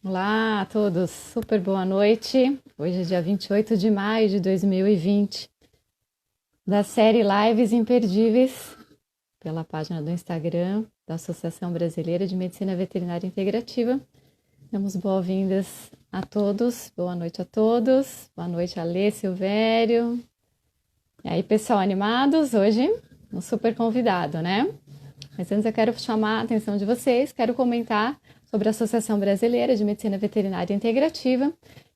Olá a todos, super boa noite. Hoje é dia 28 de maio de 2020, da série Lives Imperdíveis, pela página do Instagram da Associação Brasileira de Medicina Veterinária Integrativa. Damos boas-vindas a todos, boa noite a todos, boa noite Alê, Silvério. E aí, pessoal, animados? Hoje, um super convidado, né? Mas antes eu quero chamar a atenção de vocês, quero comentar sobre a Associação Brasileira de Medicina Veterinária Integrativa.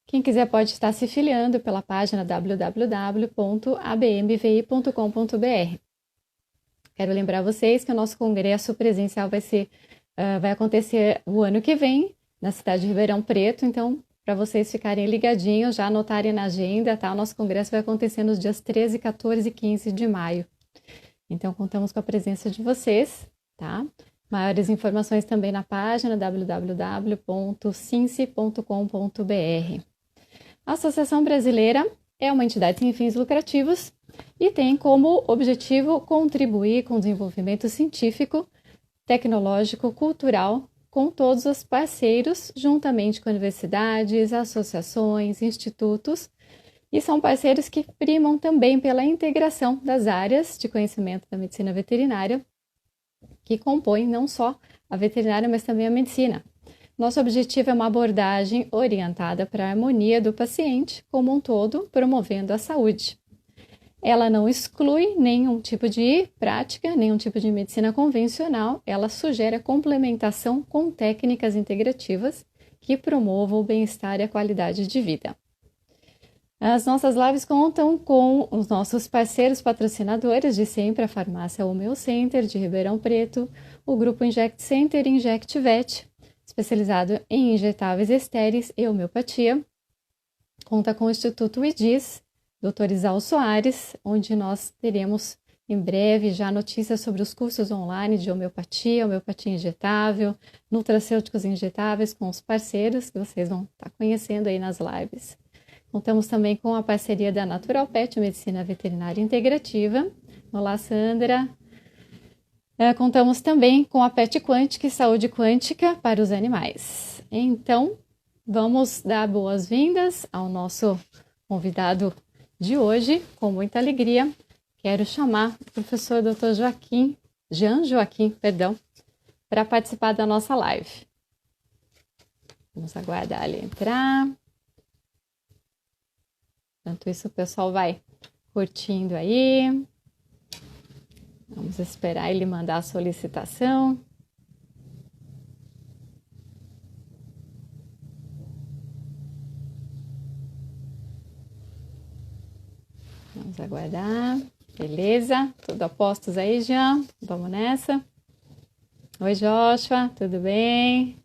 Quem quiser pode estar se filiando pela página www.abmvi.com.br. Quero lembrar vocês que o nosso congresso presencial vai acontecer o ano que vem, na cidade de Ribeirão Preto, então para vocês ficarem ligadinhos, já anotarem na agenda, tá? O nosso congresso vai acontecer nos dias 13, 14 e 15 de maio. Então, contamos com a presença de vocês, tá? Maiores informações também na página www.cince.com.br. A Associação Brasileira é uma entidade sem fins lucrativos e tem como objetivo contribuir com o desenvolvimento científico, tecnológico, cultural, com todos os parceiros, juntamente com universidades, associações, institutos, e são parceiros que primam também pela integração das áreas de conhecimento da medicina veterinária, que compõem não só a veterinária, mas também a medicina. Nosso objetivo é uma abordagem orientada para a harmonia do paciente como um todo, promovendo a saúde. Ela não exclui nenhum tipo de prática, nenhum tipo de medicina convencional, ela sugere a complementação com técnicas integrativas que promovam o bem-estar e a qualidade de vida. As nossas lives contam com os nossos parceiros patrocinadores de sempre, a Farmácia Homeo Center de Ribeirão Preto, o Grupo Inject Center e Inject Vet, especializado em injetáveis estéreis e homeopatia. Conta com o Instituto IDIS, Dr. Isal Soares, onde nós teremos em breve já notícias sobre os cursos online de homeopatia, homeopatia injetável, nutracêuticos injetáveis com os parceiros que vocês vão estar conhecendo aí nas lives. Contamos também com a parceria da Natural Pet, Medicina Veterinária Integrativa. Olá, Sandra. Contamos também com a Pet Quântica e Saúde Quântica para os animais. Então, vamos dar boas-vindas ao nosso convidado de hoje, com muita alegria. Quero chamar o professor Dr. Jean Joaquim, para participar da nossa live. Vamos aguardar ele entrar. Enquanto isso, o pessoal vai curtindo aí. Vamos esperar ele mandar a solicitação. Vamos aguardar. Beleza? Tudo a postos aí, Jean? Vamos nessa. Oi, Joshua, tudo bem?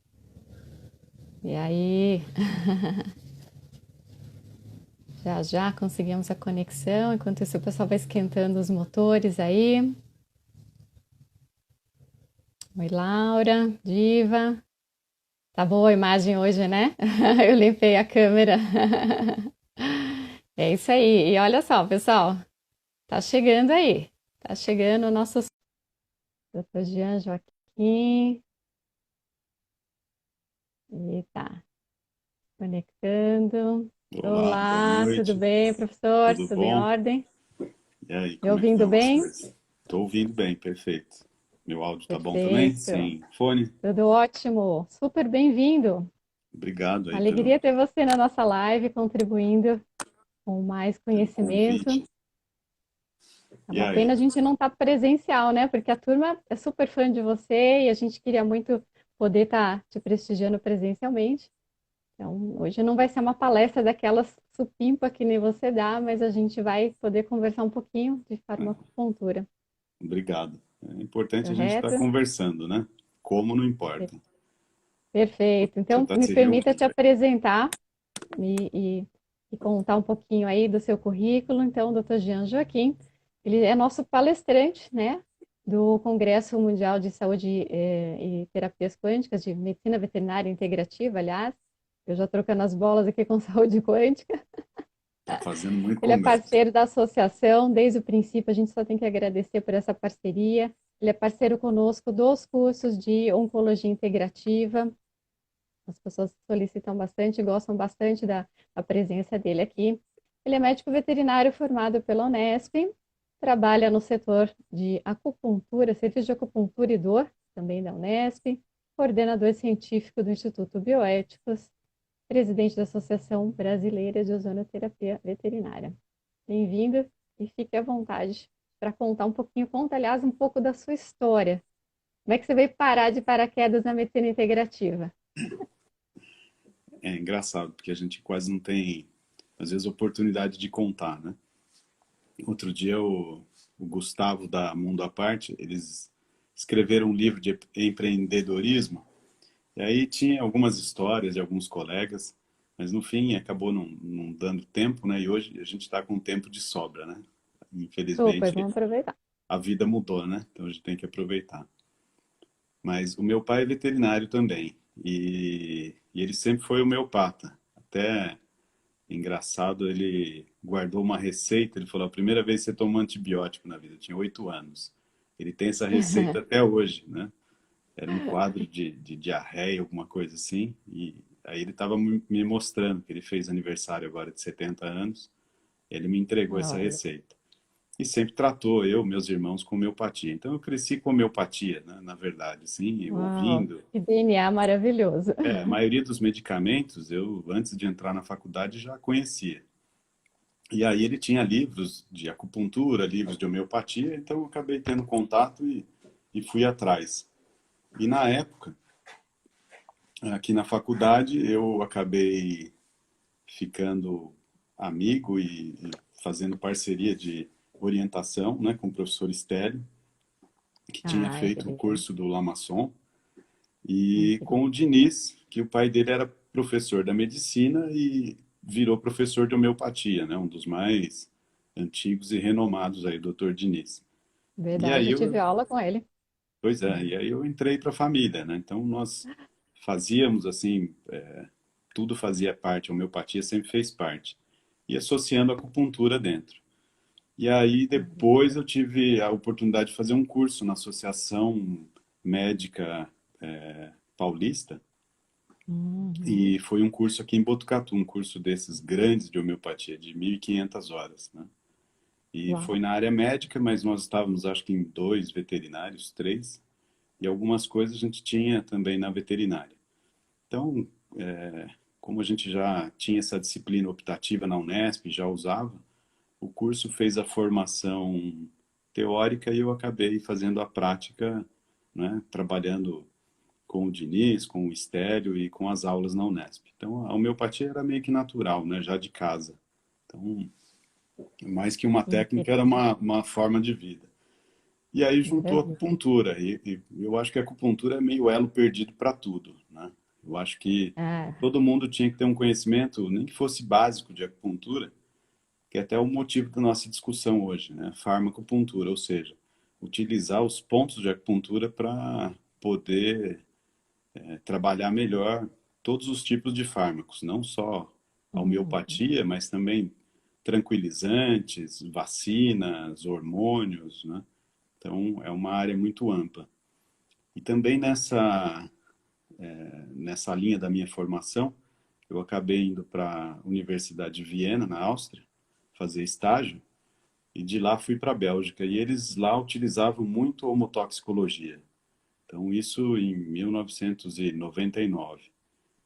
E aí? Já conseguimos a conexão. Enquanto isso, o pessoal vai esquentando os motores aí. Oi, Laura, Diva. Tá boa a imagem hoje, né? Eu limpei a câmera. É isso aí. E olha só, pessoal. Tá chegando aí. Tá chegando o nosso Dr. Jean Joaquim. E tá conectando. Olá, boa Olá, tudo noite. bem, professor? Tudo Tudo em bom? ordem? E aí, Me como é que ouvindo estão as bem? coisas? Estou ouvindo bem, perfeito. Meu áudio tá bom também? Perfeito. Sem fone? Tudo ótimo. Super bem-vindo. Obrigado aí Alegria ter você na nossa live, contribuindo com mais pelo conhecimento. convite. É E uma pena aí? a gente não estar presencial, né? Porque a turma é super fã de você e a gente queria muito poder estar te prestigiando presencialmente. Então, hoje não vai ser uma palestra daquelas supimpa que nem você dá, mas a gente vai poder conversar um pouquinho de farmacocultura, Obrigado. É importante a gente estar correto? conversando, né? Como não importa. Perfeito. Você Então, está me se permita te reunindo aí. apresentar e contar um pouquinho aí do seu currículo. Então, o Dr. Jean Joaquim, ele é nosso palestrante, né, do Congresso Mundial de Saúde e Terapias Quânticas, de Medicina Veterinária Integrativa, aliás. Eu já trocando as bolas aqui com saúde quântica. Tá fazendo muito Ele é congresso. parceiro da associação desde o princípio, a gente só tem que agradecer por essa parceria. Ele é parceiro conosco dos cursos de Oncologia Integrativa, As pessoas solicitam bastante, gostam bastante da presença dele aqui. Ele é médico veterinário formado pela Unesp, trabalha no setor de acupuntura, serviço de acupuntura e dor, também da Unesp, coordenador científico do Instituto Bioéticos, presidente da Associação Brasileira de Ozonoterapia Veterinária. Bem-vindo e fique à vontade para contar um pouquinho, conta, aliás, um pouco da sua história. Como é que você veio parar de paraquedas na medicina integrativa? É engraçado, porque a gente quase não tem, às vezes, oportunidade de contar, né? Outro dia o Gustavo da Mundo à Parte, eles escreveram um livro de empreendedorismo, e aí tinha algumas histórias de alguns colegas, mas no fim acabou não dando tempo, né? E hoje a gente está com tempo de sobra, né? Super, Infelizmente vamos aproveitar. a vida mudou, né? Então a gente tem que aproveitar. Mas o meu pai é veterinário também, e ele sempre foi homeopata. Até engraçado, ele guardou uma receita, ele falou, a primeira vez que você tomou antibiótico na vida, eu tinha 8 anos. Ele tem essa receita até hoje, né? Era um quadro de diarreia, alguma coisa assim, e aí ele estava me mostrando que ele fez aniversário agora de 70 anos, ele me entregou essa Olha, receita. E sempre tratou eu, meus irmãos, com homeopatia. Então eu cresci com homeopatia, né? Na verdade, sim, eu uau, ouvindo. que DNA maravilhoso. A maioria dos medicamentos eu, antes de entrar na faculdade, já conhecia. E aí ele tinha livros de acupuntura, livros de homeopatia, então eu acabei tendo contato e fui atrás. E na época, aqui na faculdade, eu acabei ficando amigo e fazendo parceria de orientação, né, com o professor Estélio, que tinha Ai, que feito o legal. curso do Lamasson, e Incrível. com o Diniz, que o pai dele era professor da medicina e virou professor de homeopatia, né, um dos mais antigos e renomados aí, o Dr. Diniz. E Verdade, aí eu tive eu, aula com ele. pois é, e aí eu entrei para a família, né? Então nós fazíamos assim, tudo fazia parte, a homeopatia sempre fez parte. E associando a acupuntura dentro. E aí depois eu tive a oportunidade de fazer um curso na Associação Médica Paulista, Uhum. e foi um curso aqui em Botucatu, um curso desses grandes de homeopatia, de 1.500 horas, né? E Uau. foi na área médica, mas nós estávamos, acho que em dois veterinários, três, e algumas coisas a gente tinha também na veterinária. Então, como a gente já tinha essa disciplina optativa na Unesp, já usava, o curso fez a formação teórica e eu acabei fazendo a prática, né, trabalhando com o Diniz, com o Estélio e com as aulas na Unesp. Então, a homeopatia era meio que natural, né, já de casa. Então, mais que uma técnica, era Interessante. uma forma de vida. E aí juntou a Maravilha. acupuntura. E eu acho que a acupuntura é meio elo perdido para tudo, né? Eu acho que Ah, todo mundo tinha que ter um conhecimento, nem que fosse básico de acupuntura, que é até o motivo da nossa discussão hoje, né? Farmacopuntura, ou seja, utilizar os pontos de acupuntura para poder trabalhar melhor todos os tipos de fármacos, não só a uhum. homeopatia, mas também tranquilizantes, vacinas, hormônios, né? Então, é uma área muito ampla. E também nessa linha da minha formação, eu acabei indo para a Universidade de Viena, na Áustria, fazer estágio, e de lá fui para a Bélgica. E eles lá utilizavam muito homotoxicologia. Então, isso em 1999.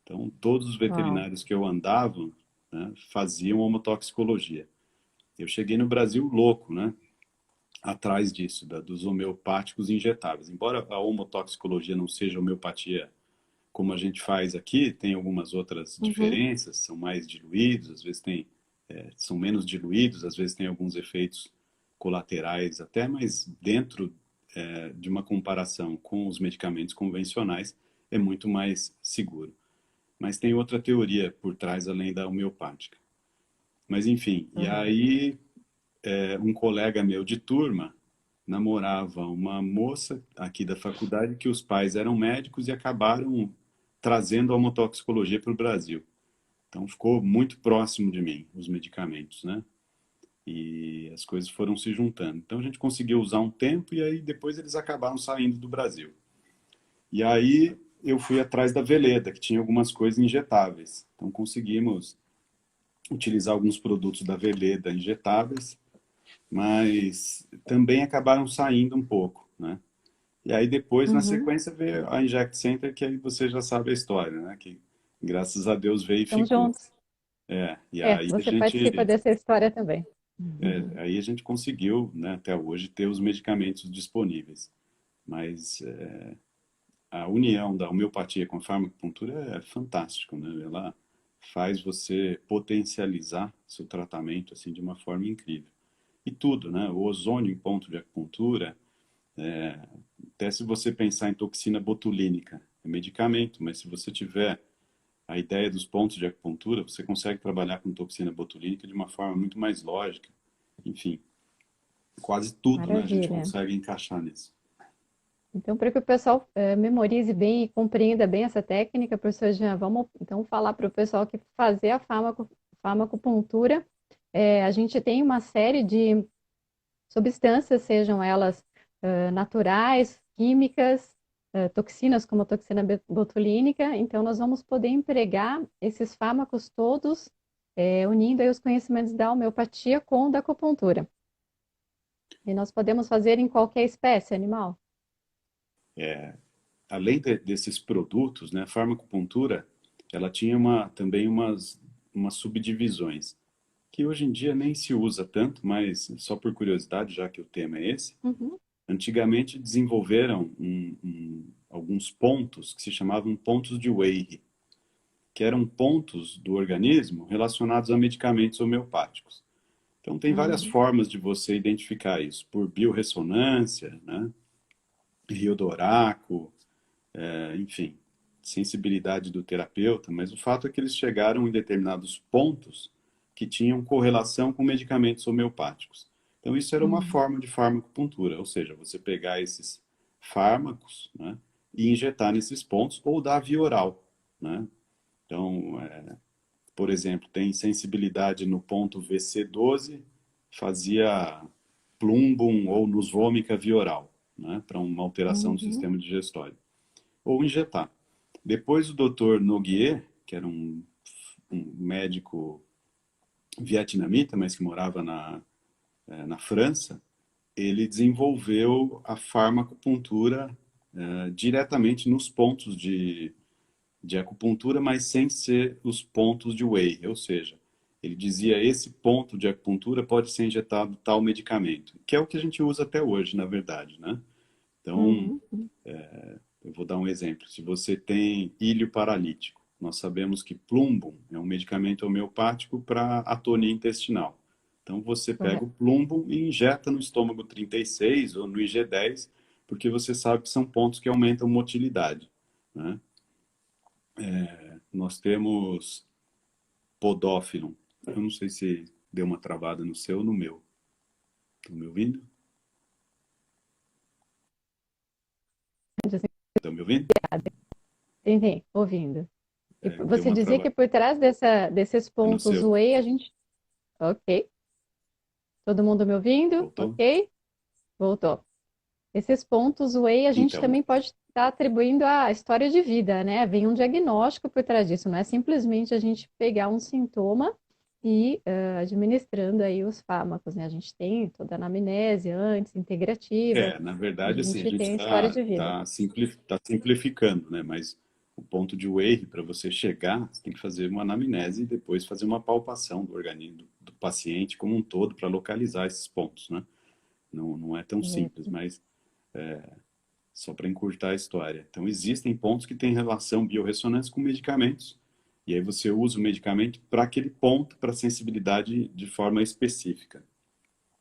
Então, todos os Uau. veterinários que eu andava, né, faziam homotoxicologia. Eu cheguei no Brasil louco, né? Atrás disso, dos homeopáticos injetáveis. Embora a homotoxicologia não seja homeopatia como a gente faz aqui, tem algumas outras Uhum. diferenças, são mais diluídos, às vezes são menos diluídos, às vezes tem alguns efeitos colaterais até, mas dentro de uma comparação com os medicamentos convencionais é muito mais seguro. Mas tem outra teoria por trás além da homeopática. Mas enfim, e Uhum. aí um colega meu de turma namorava uma moça aqui da faculdade que os pais eram médicos e acabaram trazendo a homotoxicologia para o Brasil. Então ficou muito próximo de mim os medicamentos, né? E as coisas foram se juntando. Então a gente conseguiu usar um tempo e aí depois eles acabaram saindo do Brasil. E aí eu fui atrás da Veleda, que tinha algumas coisas injetáveis. Então conseguimos utilizar alguns produtos da Veleda injetáveis, mas também acabaram saindo um pouco, né? E aí depois, na Uhum. sequência, veio a Inject Center, que aí você já sabe a história, né? Que graças a Deus veio e Estamos ficou. juntos. E É, aí a você participa gente, dessa história também. aí a gente conseguiu, né, até hoje, ter os medicamentos disponíveis. Mas a união da homeopatia com a farmacopuntura é fantástico, né? Ela faz você potencializar seu tratamento assim de uma forma incrível. E tudo, né? O ozônio em ponto de acupuntura, até se você pensar em toxina botulínica, é medicamento, mas se você tiver a ideia dos pontos de acupuntura, você consegue trabalhar com toxina botulínica de uma forma muito mais lógica. Enfim, quase tudo, né, a gente Maravilha. consegue encaixar nisso. Então, para que o pessoal memorize bem e compreenda bem essa técnica, professor Jean, vamos então falar para o pessoal que fazer a farmacopuntura, a gente tem uma série de substâncias, sejam elas naturais, químicas, toxinas como a toxina botulínica, então nós vamos poder empregar esses fármacos todos, unindo aí os conhecimentos da homeopatia com o da acupuntura. E nós podemos fazer em qualquer espécie animal. Além desses produtos, né, a farmacopuntura, ela tinha também umas subdivisões, que hoje em dia nem se usa tanto, mas só por curiosidade, já que o tema é esse, Uhum. antigamente desenvolveram alguns pontos que se chamavam pontos de Weyhe, que eram pontos do organismo relacionados a medicamentos homeopáticos. Então, tem várias Uhum. formas de você identificar isso, por biorressonância, né? Riodoraco, enfim, sensibilidade do terapeuta, mas o fato é que eles chegaram em determinados pontos que tinham correlação com medicamentos homeopáticos. Então, isso era uma Uhum. forma de farmacopuntura, ou seja, você pegar esses fármacos, né, e injetar nesses pontos ou dar via oral, né? Então, por exemplo, tem sensibilidade no ponto VC12, fazia plumbum ou nus vomica via oral, né, para uma alteração do Uhum. sistema digestório ou injetar. Depois o Dr. Noguier, que era um médico vietnamita, mas que morava na França, ele desenvolveu a farmacopuntura diretamente nos pontos de acupuntura, mas sem ser os pontos de Wei, ou seja, ele dizia esse ponto de acupuntura pode ser injetado tal medicamento, que é o que a gente usa até hoje, na verdade, né? Então, Uhum. Uhum. eu vou dar um exemplo. Se você tem ilho paralítico, nós sabemos que plumbum é um medicamento homeopático para atonia intestinal. Então você pega o Correto. plumbum e injeta no estômago 36 ou no IG10, porque você sabe que são pontos que aumentam motilidade, né? Nós temos podófilo. Eu não sei se deu uma travada no seu ou no meu. Estão me ouvindo? Estão me ouvindo? Entendi, ouvindo. E Deu você uma dizia que travada. por trás desses É no pontos seu. whey, a gente. Ok. Todo mundo me ouvindo? Voltou? Ok. Voltou. Esses pontos whey, a gente Então, também pode estar atribuindo à história de vida, né? Vem um diagnóstico por trás disso, não é simplesmente a gente pegar um sintoma e administrando aí os fármacos, né? A gente tem toda a anamnese antes, integrativa, na a verdade, assim, a gente gente tem a história de vida. tá simplificando, né? Mas o ponto de Weyhe, para você chegar, você tem que fazer uma anamnese e depois fazer uma palpação do organismo do paciente como um todo para localizar esses pontos, né? Não, não é tão simples, Correto. mas só para encurtar a história. Então, existem pontos que têm relação biorressonância com medicamentos. E aí você usa o medicamento para aquele ponto, para sensibilidade de forma específica.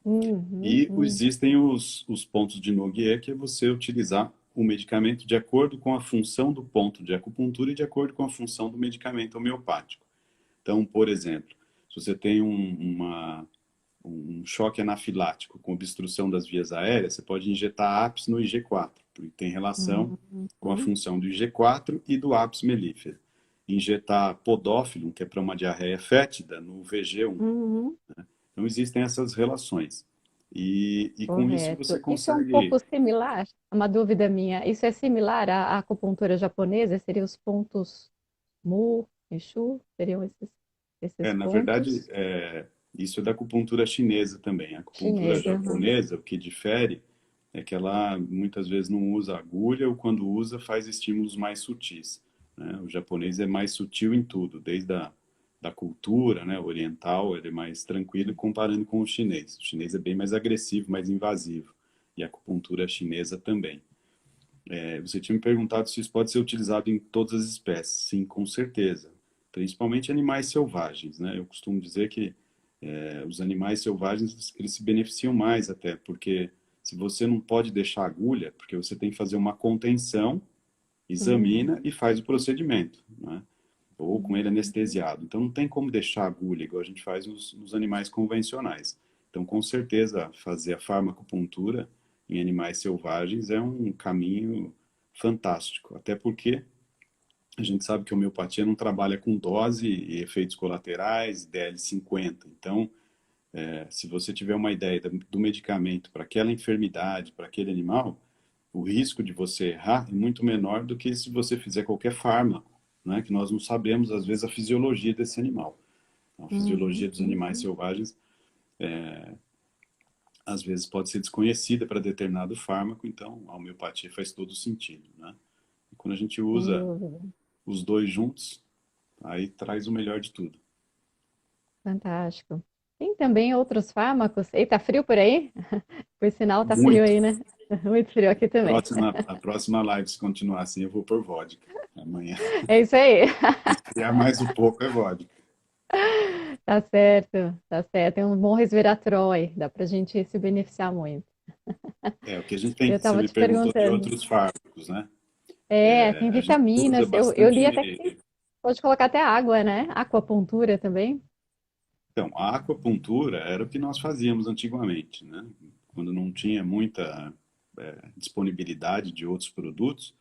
Uhum, E uhum, existem os pontos de Noguier, que é você utilizar o medicamento de acordo com a função do ponto de acupuntura e de acordo com a função do medicamento homeopático. Então, por exemplo, se você tem um choque anafilático com obstrução das vias aéreas, você pode injetar ápice no IG4, porque tem relação com a uhum, função do IG4 e do ápice melífero. Injetar podófilo, que é para uma diarreia fétida, no VG1. uhum. Então, existem essas relações. E com isso você Correto. Isso é um consegue. pouco similar, uma dúvida minha, isso é similar à acupuntura japonesa? Seriam os pontos Mu e Shu? Seriam esses Na verdade, pontos? isso é da acupuntura chinesa também. A acupuntura Chinesa. Uhum. japonesa, o que difere é que ela muitas vezes não usa agulha ou quando usa faz estímulos mais sutis, né? O japonês é mais sutil em tudo, desde da cultura, né, oriental, ele é mais tranquilo comparando com o chinês. O chinês é bem mais agressivo, mais invasivo. E a acupuntura chinesa também. Você tinha me perguntado se isso pode ser utilizado em todas as espécies. Sim, com certeza. Principalmente animais selvagens, né? Eu costumo dizer que os animais selvagens eles se beneficiam mais até, porque se você não pode deixar agulha, porque você tem que fazer uma contenção, examina Uhum. e faz o procedimento, né? Ou com ele Uhum. anestesiado. Então não tem como deixar agulha, igual a gente faz nos animais convencionais. Então, com certeza, fazer a farmacopuntura em animais selvagens é um caminho fantástico. Até porque a gente sabe que a homeopatia não trabalha com dose e efeitos colaterais, DL50. Então, se você tiver uma ideia do medicamento para aquela enfermidade, para aquele animal, o risco de você errar é muito menor do que se você fizer qualquer fármaco, né? Que nós não sabemos, às vezes, a fisiologia desse animal. A fisiologia Uhum. dos animais selvagens, às vezes, pode ser desconhecida para determinado fármaco, então a homeopatia faz todo sentido, né? E quando a gente Sem usa dúvida. os dois juntos, aí traz o melhor de tudo. Fantástico. Tem também outros fármacos. Eita, frio por aí? Por sinal, tá frio Muito. aí, né? Muito frio aqui também. A próxima live, se continuar assim, eu vou por vodka. Amanhã, É isso aí. esfriar mais um pouco, é vodka. Tá certo, tá certo. Tem um bom resveratrol aí, dá pra gente se beneficiar muito. O que a gente tem, Eu você tava me te perguntou de perguntando. outros fármacos, né? Tem A gente usa vitaminas. Eu li até que bastante. pode colocar até água, né? Aquapuntura também. Então, a acupuntura era o que nós fazíamos antigamente, né? Quando não tinha muita disponibilidade de outros produtos,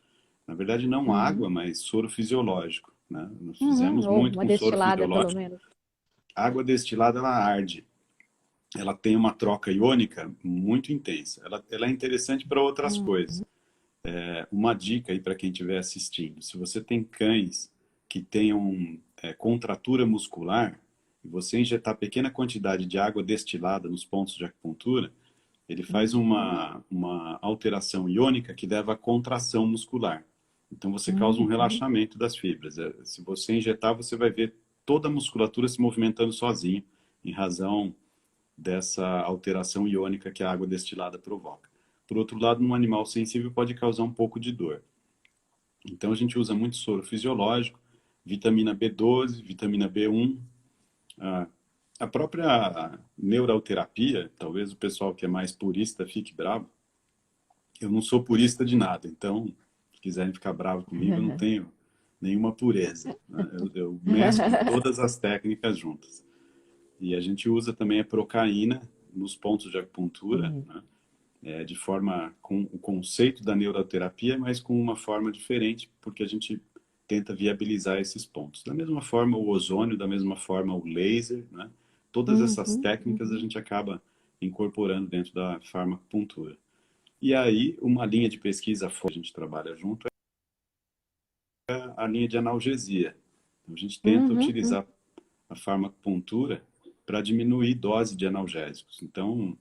na verdade não água, Uhum. mas soro fisiológico, né? Nós Uhum. fizemos Ou muito uma com soro destilada, pelo fisiológico. menos. A água destilada ela arde, ela tem uma troca iônica muito intensa. Ela é interessante para outras Hum. coisas. Uma dica aí para quem estiver assistindo: se você tem cães que tenham contratura muscular, e você injetar pequena quantidade de água destilada nos pontos de acupuntura, ele faz Uhum. uma alteração iônica que leva à contração muscular. Então você causa um Uhum. relaxamento das fibras. Se você injetar, você vai ver toda a musculatura se movimentando sozinho, em razão dessa alteração iônica que a água destilada provoca. Por outro lado, num animal sensível pode causar um pouco de dor. Então a gente usa muito soro fisiológico, vitamina B12, vitamina B1, a, a própria neuralterapia. Talvez o pessoal que é mais purista fique bravo. Eu não sou purista de nada, então se quiserem ficar bravo comigo, eu não tenho nenhuma pureza, né? Eu mesclo todas as técnicas juntas. E a gente usa também a procaína nos pontos de acupuntura, Uhum. né? De forma com o conceito da neuroterapia, mas com uma forma diferente, porque a gente tenta viabilizar esses pontos. Da mesma forma o ozônio, da mesma forma o laser, né? Todas essas Uhum. técnicas a Uhum. gente acaba incorporando dentro da farmacopuntura. E aí, uma linha de pesquisa forte que a gente trabalha junto é a linha de analgesia. Então, a gente tenta Uhum. Uhum. utilizar a farmacopuntura para diminuir dose de analgésicos. Então,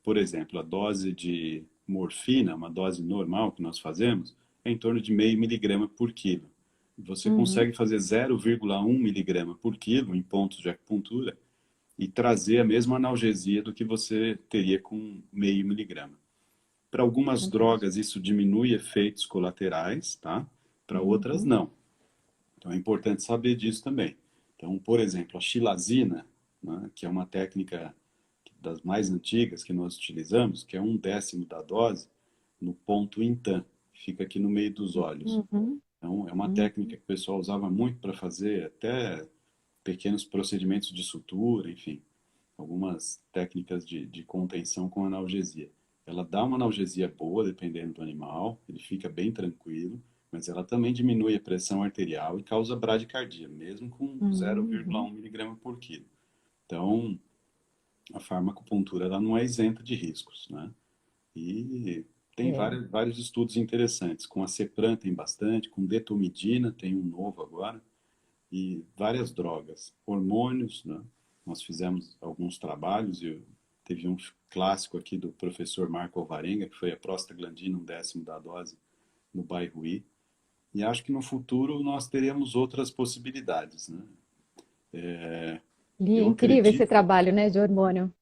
por exemplo, a dose de morfina, uma dose normal que nós fazemos, é em torno de meio miligrama por quilo. Você Uhum. consegue fazer 0,1 miligrama por quilo em pontos de acupuntura e trazer a mesma analgesia do que você teria com meio miligrama. Para algumas Fantástico. drogas isso diminui efeitos colaterais, tá? Para outras Uhum. não. Então é importante saber disso também. Então, por exemplo, a xilazina, né, que é uma técnica das mais antigas que nós utilizamos, que é 1/10 da dose no ponto Intan, fica aqui no meio dos olhos. Uhum. Então, é uma técnica Uhum. que o pessoal usava muito para fazer até pequenos procedimentos de sutura, enfim, algumas técnicas de contenção com analgesia. Ela dá uma analgesia boa, dependendo do animal, ele fica bem tranquilo, mas ela também diminui a pressão arterial e causa bradicardia, mesmo com Uhum. 0,1 miligrama por quilo. Então, a farmacopuntura ela não é isenta de riscos, né? E tem É. vários estudos interessantes. Com a Cepran tem bastante, com detomidina tem um novo agora, e várias drogas, hormônios, né? Nós fizemos alguns trabalhos e teve um clássico aqui do professor Marco Alvarenga, que foi a prostaglandina, um décimo da dose no Bairruí. E acho que no futuro nós teremos outras possibilidades, né? E é Eu incrível esse acredito. trabalho, né, de hormônio,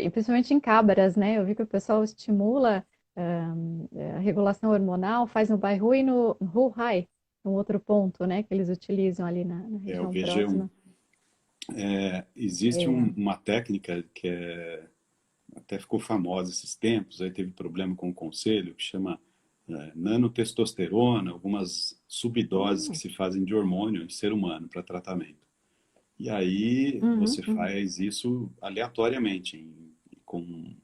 e principalmente em cabras, né? Eu vi que o pessoal estimula a regulação hormonal, faz no Bairro e no Hu-Hai, um outro ponto, né, que eles utilizam ali na O região VG1. próxima. Existe É. uma técnica que até ficou famosa esses tempos, aí teve problema com o conselho, que chama nanotestosterona, algumas subdoses que Hum, se fazem de hormônio em ser humano para tratamento. E aí uhum, você uhum. faz isso aleatoriamente, com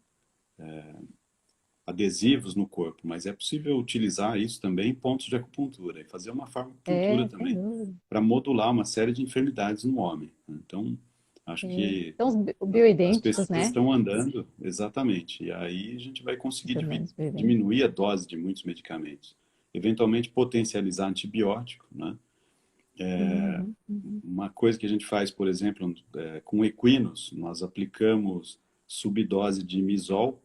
adesivos no corpo, mas é possível utilizar isso também em pontos de acupuntura e fazer uma farmacopuntura É, sem também dúvida. para modular uma série de enfermidades no homem, né? Então, acho Sim. que São os as bioidênticos, pesquisas né? estão andando exatamente, e aí a gente vai conseguir Os hormônios bioidênticos. diminuir a dose de muitos medicamentos, eventualmente potencializar antibiótico, né? Uhum, uhum. Uma coisa que a gente faz, por exemplo, com equinos, nós aplicamos subdose de imizol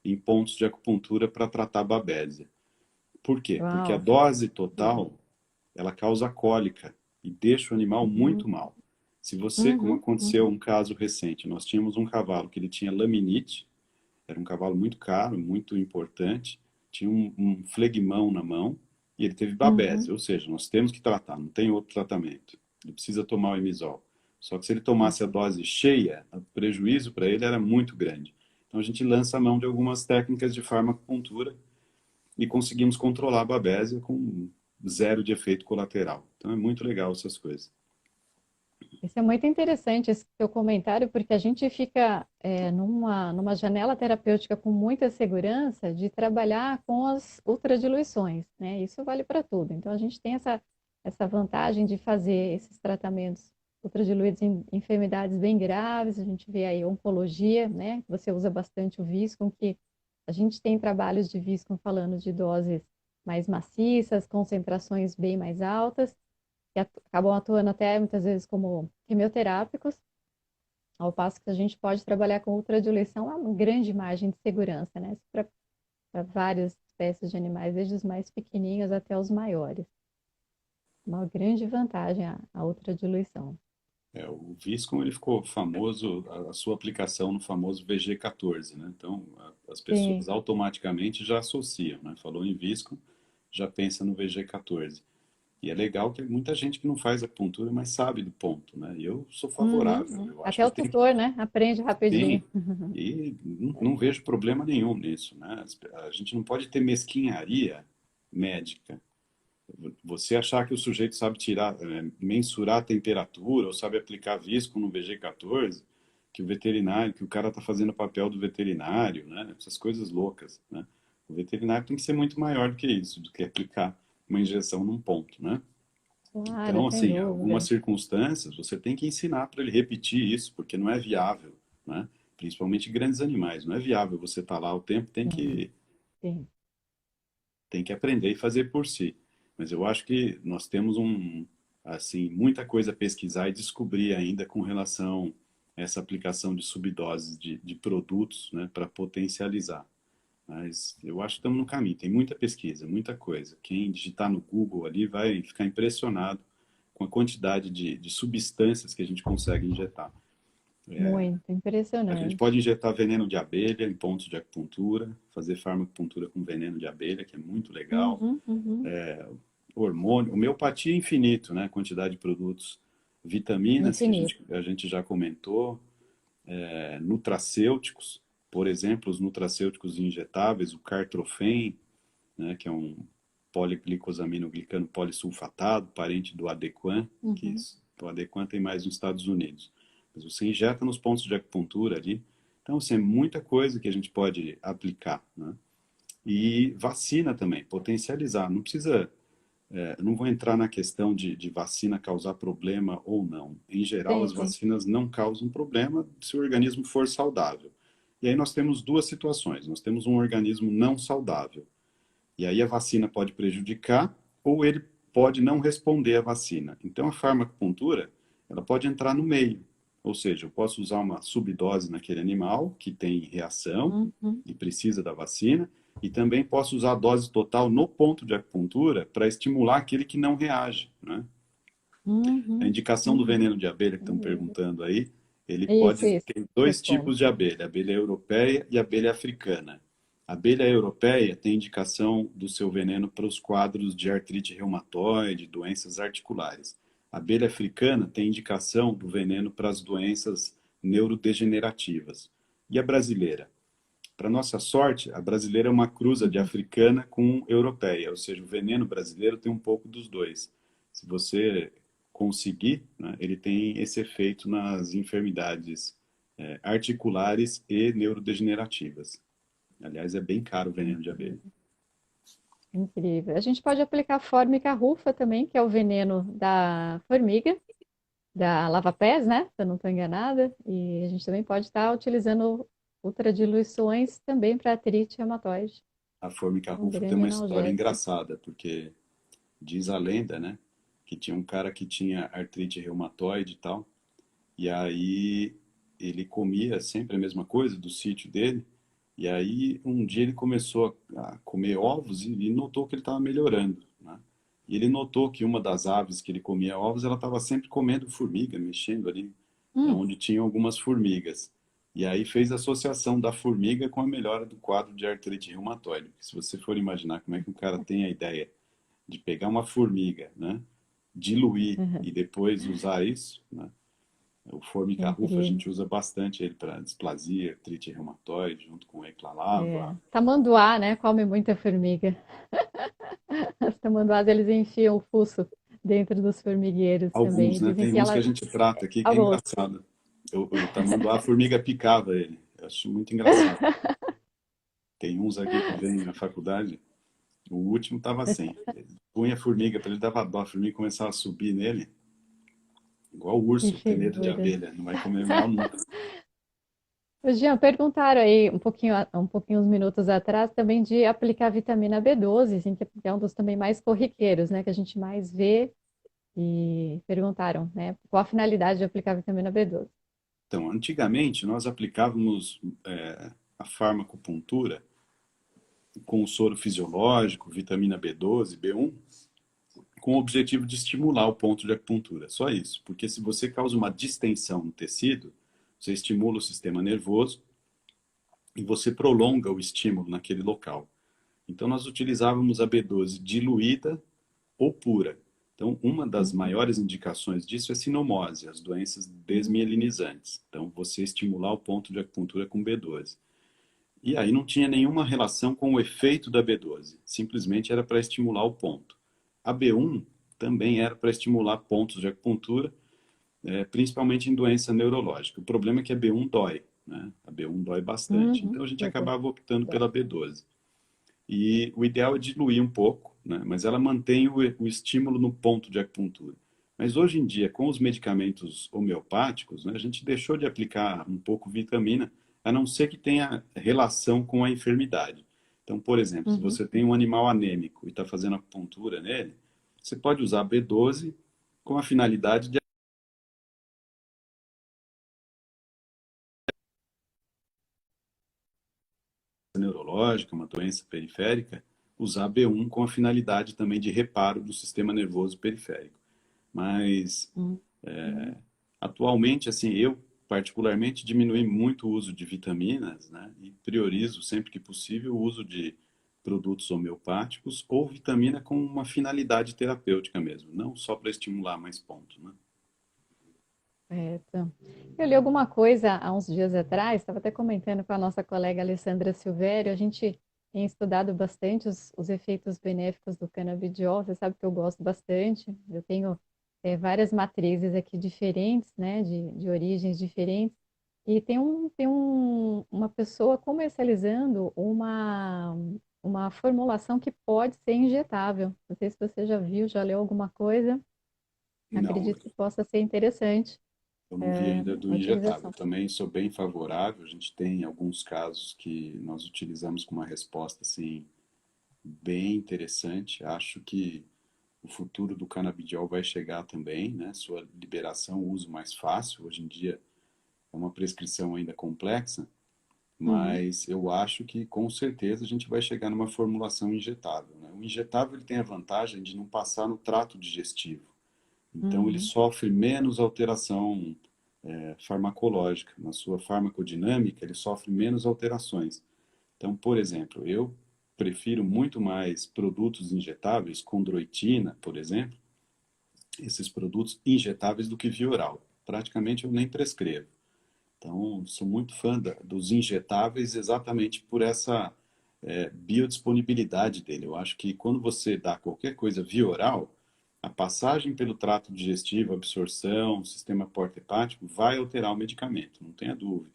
em pontos de acupuntura para tratar babésia. Por quê? Porque a Uau. dose total, ela causa cólica e deixa o animal Uhum, muito mal. Se você, como uhum, aconteceu uhum, um caso recente, nós tínhamos um cavalo que ele tinha laminite, era um cavalo muito caro, muito importante, tinha um flegmão na mão e ele teve uhum. babésia, ou seja, nós temos que tratar, não tem outro tratamento. Ele precisa tomar o emisol. Só que se ele tomasse a dose cheia, o prejuízo para ele era muito grande. Então a gente lança a mão de algumas técnicas de farmacopuntura e conseguimos controlar a babésia com zero de efeito colateral. Então é muito legal essas coisas. Isso é muito interessante, esse seu comentário, porque a gente fica numa janela terapêutica com muita segurança de trabalhar com as ultradiluições, né? Isso vale para tudo. Então, a gente tem essa vantagem de fazer esses tratamentos ultradiluídos em enfermidades bem graves. A gente vê aí oncologia, né? Você usa bastante o Viscom, que a gente tem trabalhos de Viscom falando de doses mais maciças, concentrações bem mais altas que acabam atuando até muitas vezes como quimioterápicos, ao passo que a gente pode trabalhar com ultradiluição a uma grande margem de segurança, né? Para várias espécies de animais, desde os mais pequenininhos até os maiores. Uma grande vantagem a ultradiluição. O Viscom ele ficou famoso, a sua aplicação no famoso VG14, né? Então as Sim. pessoas automaticamente já associam, né? Falou em Viscom, já pensa no VG14. E é legal que é muita gente que não faz acupuntura, mas sabe do ponto, né? E eu sou favorável. Uhum, é. Eu acho Até que o tem que tutor, né? Aprende rapidinho. tem. E não vejo problema nenhum nisso, né? A gente não pode ter mesquinharia médica. Você achar que o sujeito sabe tirar, mensurar a temperatura ou sabe aplicar visco no VG14, que o veterinário, que o cara está fazendo o papel do veterinário, né? Essas coisas loucas, né? O veterinário tem que ser muito maior do que isso, do que aplicar uma injeção num ponto, né? Claro, Então, sem assim, algumas dúvida. circunstâncias você tem que ensinar para ele repetir isso, porque não é viável, né? Principalmente grandes animais, não é viável você estar lá o tempo, Sim, sim. tem que aprender e fazer por si. Mas eu acho que nós temos assim, muita coisa a pesquisar e descobrir ainda com relação a essa aplicação de subdoses de produtos, né, para potencializar. Mas eu acho que estamos no caminho. Tem muita pesquisa, muita coisa. Quem digitar no Google ali vai ficar impressionado com a quantidade de substâncias que a gente consegue injetar. Muito A gente impressionante. pode injetar veneno de abelha em pontos de acupuntura, fazer farmacopuntura com veneno de abelha, que é muito legal. Uhum, uhum. Hormônio, homeopatia é infinito, né? Quantidade de produtos, vitaminas que Infinito. a gente já comentou, nutracêuticos, por exemplo, os nutracêuticos injetáveis, o Cartrofen, né? Que é um poliglicosaminoglicano polissulfatado, parente do Adequan, Uhum. o Adequan tem mais nos Estados Unidos. Mas você injeta nos pontos de acupuntura ali. Então, assim, é muita coisa que a gente pode aplicar, né? E vacina também, potencializar. Não precisa Eu não vou entrar na questão de vacina causar problema ou não. Em geral, Sim, as sim. vacinas não causam problema se o organismo for saudável. E aí nós temos duas situações. Nós temos um organismo não saudável. E aí a vacina pode prejudicar ou ele pode não responder à vacina. Então a farmacopuntura, ela pode entrar no meio. Ou seja, eu posso usar uma subdose naquele animal que tem reação Uhum, e precisa da vacina, e também posso usar a dose total no ponto de acupuntura para estimular aquele que não reage, né? A uhum, indicação do uhum. veneno de abelha que estão Beleza. perguntando aí, ele Isso, pode isso. ter dois tipos de Responde. abelha, a abelha europeia e a abelha africana. A abelha europeia tem indicação do seu veneno para os quadros de artrite reumatoide, doenças articulares. A abelha africana tem indicação do veneno para as doenças neurodegenerativas. E a brasileira? Para nossa sorte, a brasileira é uma cruza de Uhum. africana com europeia, ou seja, o veneno brasileiro tem um pouco dos dois. Se você conseguir, né, ele tem esse efeito nas enfermidades articulares e neurodegenerativas. Aliás, é bem caro o veneno de abelha. Incrível. Incrível. A gente pode aplicar fórmica rufa também, que é o veneno da formiga, da lava-pés, né? Se eu não estou enganada. E a gente também pode estar utilizando ultradiluições também para artrite reumatoide. A formica É um rufa tem grande uma história analgésico. engraçada, porque diz a lenda, né, que tinha um cara que tinha artrite reumatoide e tal, e aí ele comia sempre a mesma coisa do sítio dele. E aí um dia ele começou a comer ovos e notou que ele estava melhorando, né? E ele notou que uma das aves que ele comia ovos, ela estava sempre comendo formiga, mexendo ali, Hum, onde tinha algumas formigas. E aí fez a associação da formiga com a melhora do quadro de artrite reumatoide. Se você for imaginar como é que o cara tem a ideia de pegar uma formiga, né, diluir uhum. e depois usar isso, né? O formica-rufa a Incrível. gente usa bastante ele para displasia, artrite reumatoide, junto com É. eclalava. Tamanduá, né? Come muita formiga. As tamanduás, eles enfiam o fuço dentro dos formigueiros também. Alguns, E né? dizem Tem que uns que a ela... gente trata aqui que é Alguns. engraçado. O tamanduá, a formiga picava ele. Eu acho muito engraçado. Tem uns aqui que vêm na faculdade, o último tava assim. Ele punha a formiga para ele, dava dó, a formiga começava a subir nele, igual o Que urso, tem medo de figura. abelha, não vai comer mal nunca. Ô, Jean, perguntaram aí um pouquinho, uns minutos atrás, também de aplicar vitamina B12, assim, que é um dos também mais corriqueiros, né? Que a gente mais vê e perguntaram, né? Qual a finalidade de aplicar vitamina B12? Então, antigamente nós aplicávamos a farmacopuntura com o soro fisiológico, vitamina B12, B1, com o objetivo de estimular o ponto de acupuntura. Só isso. Porque se você causa uma distensão no tecido, você estimula o sistema nervoso e você prolonga o estímulo naquele local. Então, nós utilizávamos a B12 diluída ou pura. Então, uma das Uhum, maiores indicações disso é sinomose, as doenças uhum, desmielinizantes. Então, você estimular o ponto de acupuntura com B12. E aí não tinha nenhuma relação com o efeito da B12, simplesmente era para estimular o ponto. A B1 também era para estimular pontos de acupuntura, principalmente em doença neurológica. O problema é que a B1 dói, né? A B1 dói bastante, uhum, então a gente eu sei. acabava optando Dói. pela B12. E o ideal é diluir um pouco, né? Mas ela mantém o estímulo no ponto de acupuntura. Mas hoje em dia, com os medicamentos homeopáticos, né, a gente deixou de aplicar um pouco vitamina, a não ser que tenha relação com a enfermidade. Então, por exemplo, se Uhum. você tem um animal anêmico e está fazendo acupuntura nele, você pode usar B12 com a finalidade de neurológica, uma doença periférica, usar B1 com a finalidade também de reparo do sistema nervoso periférico. Mas Uhum. atualmente, assim, eu particularmente diminui muito o uso de vitaminas, né? E priorizo sempre que possível o uso de produtos homeopáticos ou vitamina com uma finalidade terapêutica mesmo, não só para estimular mais pontos, né? Certo. Eu li alguma coisa há uns dias atrás, estava até comentando com a nossa colega Alessandra Silvério, a gente tem estudado bastante os efeitos benéficos do canabidiol, você sabe que eu gosto bastante, eu tenho várias matrizes aqui diferentes, né, de origens diferentes, e tem uma pessoa comercializando uma formulação que pode ser injetável. Não sei se você já viu, já leu alguma coisa. Não, Acredito que possa ser interessante eu não vi ainda a do injetável. utilização. Também sou bem favorável. A gente tem alguns casos que nós utilizamos com uma resposta assim bem interessante. Acho que o futuro do canabidiol vai chegar também, né? Sua liberação, uso mais fácil. Hoje em dia é uma prescrição ainda complexa, Uhum, mas eu acho que com certeza a gente vai chegar numa formulação injetável, né? O injetável ele tem a vantagem de não passar no trato digestivo. Então ele uhum, sofre menos alteração farmacológica. Na sua farmacodinâmica, ele sofre menos alterações. Então, por exemplo, eu prefiro muito mais produtos injetáveis, condroitina, por exemplo, esses produtos injetáveis do que via oral. Praticamente eu nem prescrevo. Então, sou muito fã dos injetáveis exatamente por essa biodisponibilidade dele. Eu acho que quando você dá qualquer coisa via oral, a passagem pelo trato digestivo, absorção, sistema porta-hepático vai alterar o medicamento, não tenha dúvida.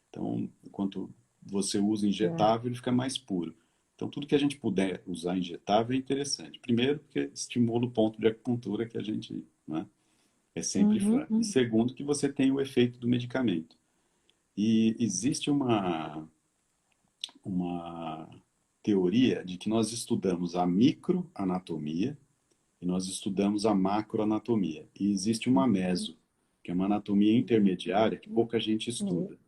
Então, enquanto você usa é. injetável, ele fica mais puro. Então, tudo que a gente puder usar injetável é interessante. Primeiro, porque estimula o ponto de acupuntura que a gente, né, é sempre Uhum, fã. E uhum. segundo, que você tem o efeito do medicamento. E existe uma teoria de que nós estudamos a microanatomia e nós estudamos a macroanatomia. E existe uma meso, que é uma anatomia intermediária que pouca gente Uhum, estuda.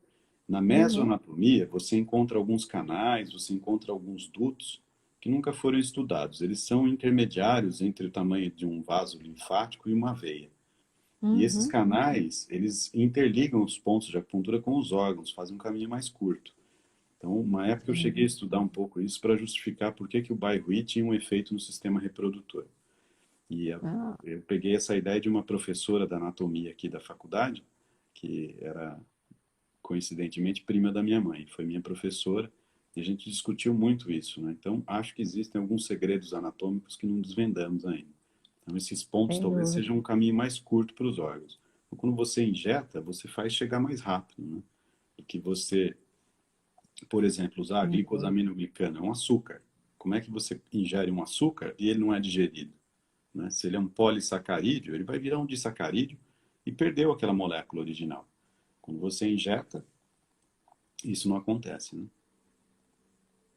Na uhum, mesoanatomia, você encontra alguns canais, você encontra alguns dutos que nunca foram estudados. Eles são intermediários entre o tamanho de um vaso linfático e uma veia. E esses uhum, uhum. canais, eles interligam os pontos de acupuntura com os órgãos, fazem um caminho mais curto. Então, uma época eu cheguei a Sim. estudar um pouco isso para justificar por que que o Bairro tinha um efeito no sistema reprodutor. E Ah, eu peguei essa ideia de uma professora da anatomia aqui da faculdade, que era coincidentemente prima da minha mãe, foi minha professora, e a gente discutiu muito isso, né? Então, acho que existem alguns segredos anatômicos que não desvendamos ainda. Então, esses pontos sem talvez dúvida. sejam um caminho mais curto para os órgãos. Então, quando você injeta, você faz chegar mais rápido, né? Do que você, por exemplo, usar a Sem dúvida. glicosaminoglicano, é um açúcar. Como é que você ingere um açúcar e ele não é digerido? Né? Se ele é um polissacarídeo, ele vai virar um disacarídeo e perdeu aquela molécula original. Quando você injeta, isso não acontece, né?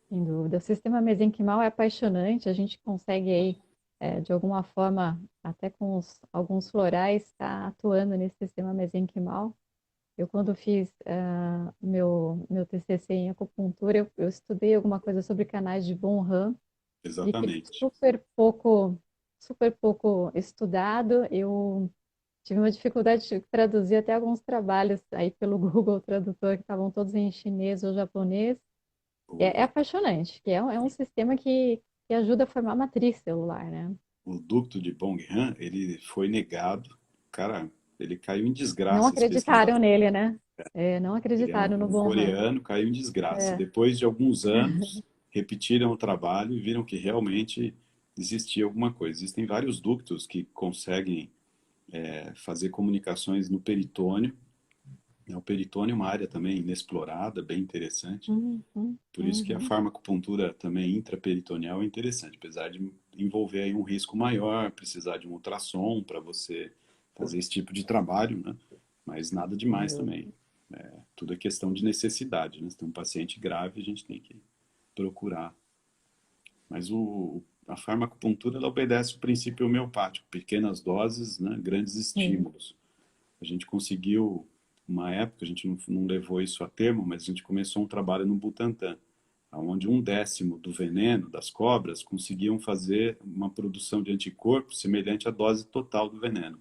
Sem dúvida. O sistema mesenquimal é apaixonante. A gente consegue aí, de alguma forma, até com alguns florais, estar atuando nesse sistema mesenquimal. Eu, quando fiz meu TCC em acupuntura, eu estudei alguma coisa sobre canais de Bonram, vi que é Exatamente. super pouco estudado. Eu tive uma dificuldade de traduzir até alguns trabalhos aí pelo Google Tradutor, que estavam todos em chinês ou japonês. É O, apaixonante, que é um sistema que ajuda a formar matriz celular, né? o ducto de Bong-Han, ele foi negado. Cara, ele caiu em Não desgraça, os acreditaram pesquisadores. nele, né? Não Ele é acreditaram no um Bonram. coreano, caiu em desgraça. É. Depois de alguns anos, repetiram o trabalho e viram que realmente existia alguma coisa. Existem vários ductos que conseguem fazer comunicações no peritônio. O peritônio é uma área também inexplorada, bem interessante. Por isso que a Uhum. farmacopuntura também intraperitoneal é interessante, apesar de envolver aí um risco maior, precisar de um ultrassom para você fazer esse tipo de trabalho, né? Mas nada Sem demais também. dúvida. Tudo é questão de necessidade, né? Se tem um paciente grave, a gente tem que procurar. Mas a farmacopuntura ela obedece o princípio homeopático, pequenas doses, né? Grandes Sim. estímulos. A gente conseguiu, uma época, a gente não levou isso a termo, mas a gente começou um trabalho no Butantan, onde 1/10 do veneno das cobras conseguiam fazer uma produção de anticorpos semelhante à dose total do veneno.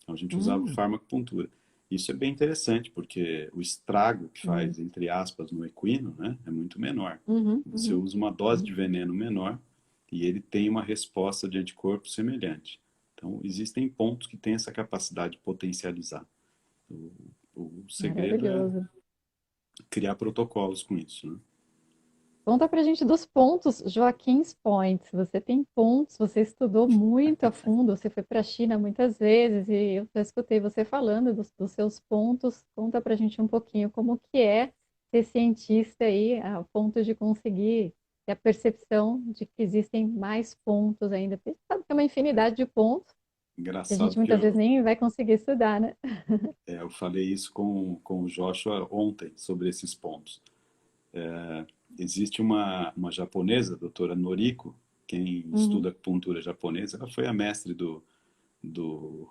Então a gente usava Hum, farmacopuntura. Isso é bem interessante, porque o estrago que sim. faz, entre aspas, no equino, né, é muito menor. Uhum, Você uhum. usa uma dose de veneno menor e ele tem uma resposta de anticorpo semelhante. Então, existem pontos que têm essa capacidade de potencializar. O, o segredo é Maravilhoso. criar protocolos com isso, né? Conta pra gente dos pontos, Joaquim's Points. Você tem pontos, você estudou muito a fundo, você foi para a China muitas vezes e eu já escutei você falando dos seus pontos. Conta pra gente um pouquinho como que é ser cientista aí a ponto de conseguir ter a percepção de que existem mais pontos ainda. Porque a gente sabe que é uma infinidade de pontos que a gente Engraçado que muitas vezes nem vai conseguir estudar, né? eu falei isso com o Joshua ontem sobre esses pontos. Existe uma japonesa, a doutora Noriko, quem Uhum. estuda acupuntura japonesa, ela foi a mestre do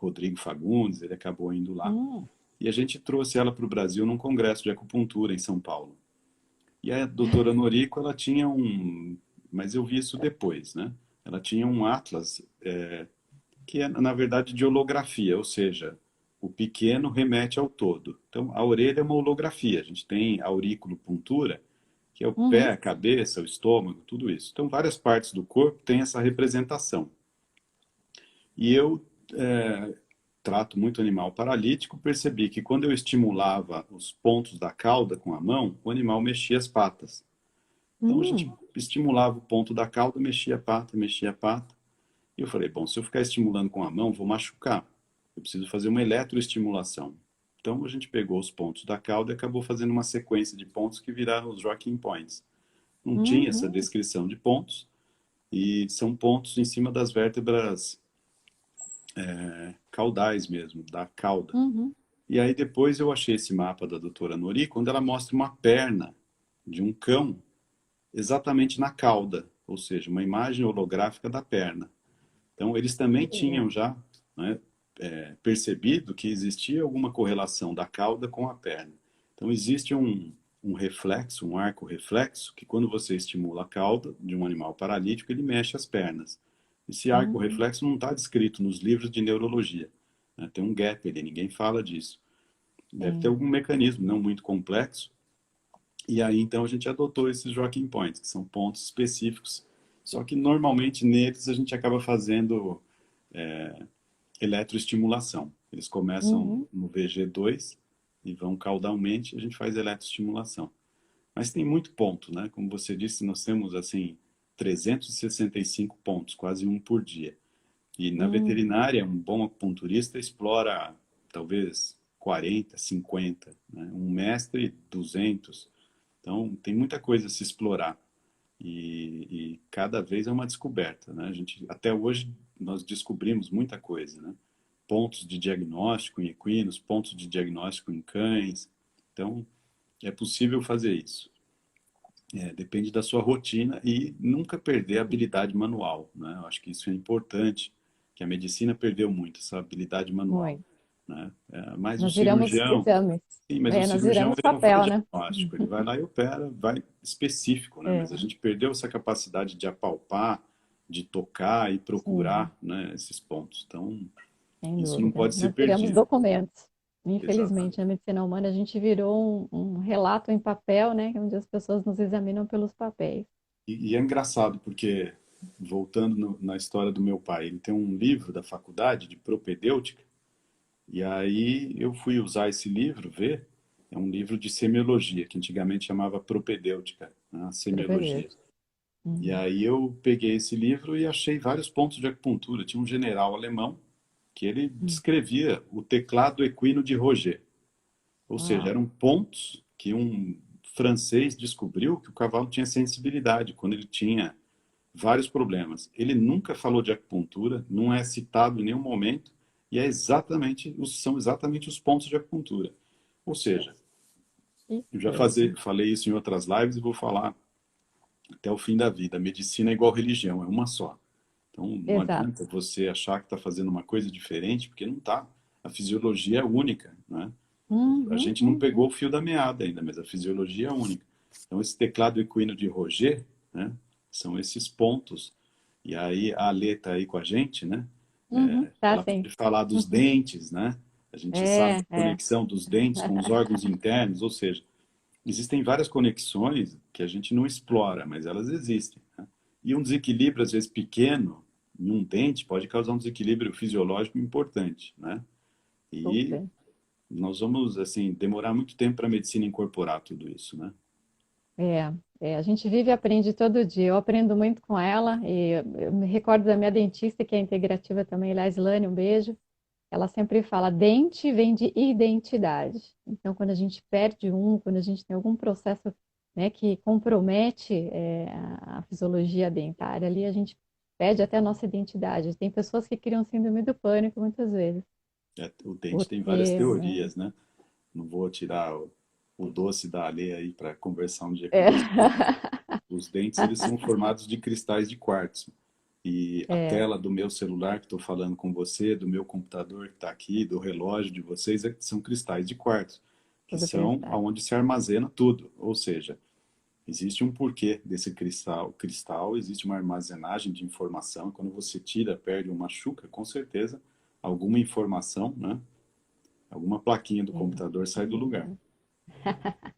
Rodrigo Fagundes, ele acabou indo lá. Hum. E a gente trouxe ela para o Brasil num congresso de acupuntura em São Paulo. E a doutora Noriko, ela tinha mas eu vi isso depois, né? Ela tinha um atlas que é, na verdade, de holografia, ou seja, o pequeno remete ao todo. Então, a orelha é uma holografia. A gente tem auriculopuntura, que é o pé, Uhum. a cabeça, o estômago, tudo isso. Então, várias partes do corpo têm essa representação. E eu trato muito animal paralítico, percebi que quando eu estimulava os pontos da cauda com a mão, o animal mexia as patas. Então, a gente Hum. estimulava o ponto da cauda, mexia a pata, mexia a pata. E eu falei, bom, se eu ficar estimulando com a mão, vou machucar. Eu preciso fazer uma eletroestimulação. Então a gente pegou os pontos da cauda e acabou fazendo uma sequência de pontos que viraram os rocking points. Não tinha essa Uhum. descrição de pontos e são pontos em cima das vértebras caudais mesmo, da cauda. Uhum. E aí depois eu achei esse mapa da doutora Nori, quando ela mostra uma perna de um cão exatamente na cauda, ou seja, uma imagem holográfica da perna. Então, eles também Que tinham legal. já, né, percebido que existia alguma correlação da cauda com a perna. Então, existe um reflexo, um arco reflexo, que quando você estimula a cauda de um animal paralítico, ele mexe as pernas. Esse arco Uhum. reflexo não está descrito nos livros de neurologia, né? Tem um gap ali, ninguém fala disso. Deve ter Sim. algum mecanismo não muito complexo. E aí, então, a gente adotou esses Joaquim Points, que são pontos específicos. Só que, normalmente, neles a gente acaba fazendo eletroestimulação. Eles começam Uhum. no VG2 e vão caudalmente, a gente faz eletroestimulação. Mas tem muito ponto, né? Como você disse, nós temos assim 365 pontos, quase um por dia. E na Uhum. veterinária, um bom acupunturista explora talvez 40, 50, né? Um mestre 200. Então tem muita coisa a se explorar e cada vez é uma descoberta, né? A gente até hoje nós descobrimos muita coisa, né? Pontos de diagnóstico em equinos, pontos de diagnóstico em cães. Então, é possível fazer isso. Depende da sua rotina e nunca perder a habilidade manual, né? Eu acho que isso é importante, que a medicina perdeu muito essa habilidade manual, Muito. né? Mas o Nós viramos cirurgião, exames. sim, mas o É, nós cirurgião viramos ele não faz papel, né? diagnóstico, ele vai lá e opera, vai específico, né? Mas a É, gente perdeu essa capacidade de apalpar, de tocar e sim, procurar, né, esses pontos. Então, sem isso não dúvida. pode ser Nós viramos perdido. documentos. Infelizmente, Exatamente. na medicina humana, a gente virou um relato em papel, né? Onde as pessoas nos examinam pelos papéis. E é engraçado porque, voltando na história do meu pai, ele tem um livro da faculdade de propedêutica, e aí eu fui usar esse livro, ver, é um livro de semiologia, que antigamente chamava propedêutica, né, a semiologia. Propedêutico. E Uhum. aí eu peguei esse livro e achei vários pontos de acupuntura. Tinha um general alemão que ele Uhum. descrevia o teclado equino de Roger. Ou seja, Uau. eram pontos que um francês descobriu que o cavalo tinha sensibilidade quando ele tinha vários problemas. Ele nunca falou de acupuntura, não é citado em nenhum momento, e são exatamente os pontos de acupuntura. Ou seja, Que eu já coisa. falei isso em outras lives e vou falar até o fim da vida. A medicina é igual religião, é uma só. Então não Exato. adianta você achar que está fazendo uma coisa diferente, porque não está. A fisiologia é única, né? A Uhum, gente não pegou uhum. o fio da meada ainda, mas a fisiologia é única. Então esse teclado equino de Roger, né, são esses pontos. E aí a Alê está aí com a gente, né? Tá Ela sim. pode falar dos dentes, né? A gente sabe É, a é. conexão dos dentes com os órgãos internos, ou seja, existem várias conexões que a gente não explora, mas elas existem, né? E um desequilíbrio, às vezes, pequeno, em um dente, pode causar um desequilíbrio fisiológico importante, né? E Super. nós vamos, assim, demorar muito tempo para a medicina incorporar tudo isso, né? A gente vive e aprende todo dia. Eu aprendo muito com ela e eu me recordo da minha dentista, que é integrativa também, Laislane, um beijo. Ela sempre fala, dente vem de identidade. Então, quando a gente perde um, quando a gente tem algum processo né, que compromete a fisiologia dentária ali, a gente perde até a nossa identidade. Tem pessoas que criam síndrome do pânico muitas vezes, O dente por tem várias ter, né? teorias, né? Não vou tirar o doce da alheia aí para conversar um dia com É, você, mas os dentes eles são formados de cristais de quartzo. E a é, tela do meu celular que estou falando com você, do meu computador que está aqui, do relógio de vocês, são cristais de quartzo, que tudo são cristal. aonde se armazena tudo. Ou seja, existe um porquê desse cristal. Cristal, existe uma armazenagem de informação. Quando você tira, perde ou machuca, com certeza alguma informação, né? Alguma plaquinha do computador sai do lugar. Exatamente.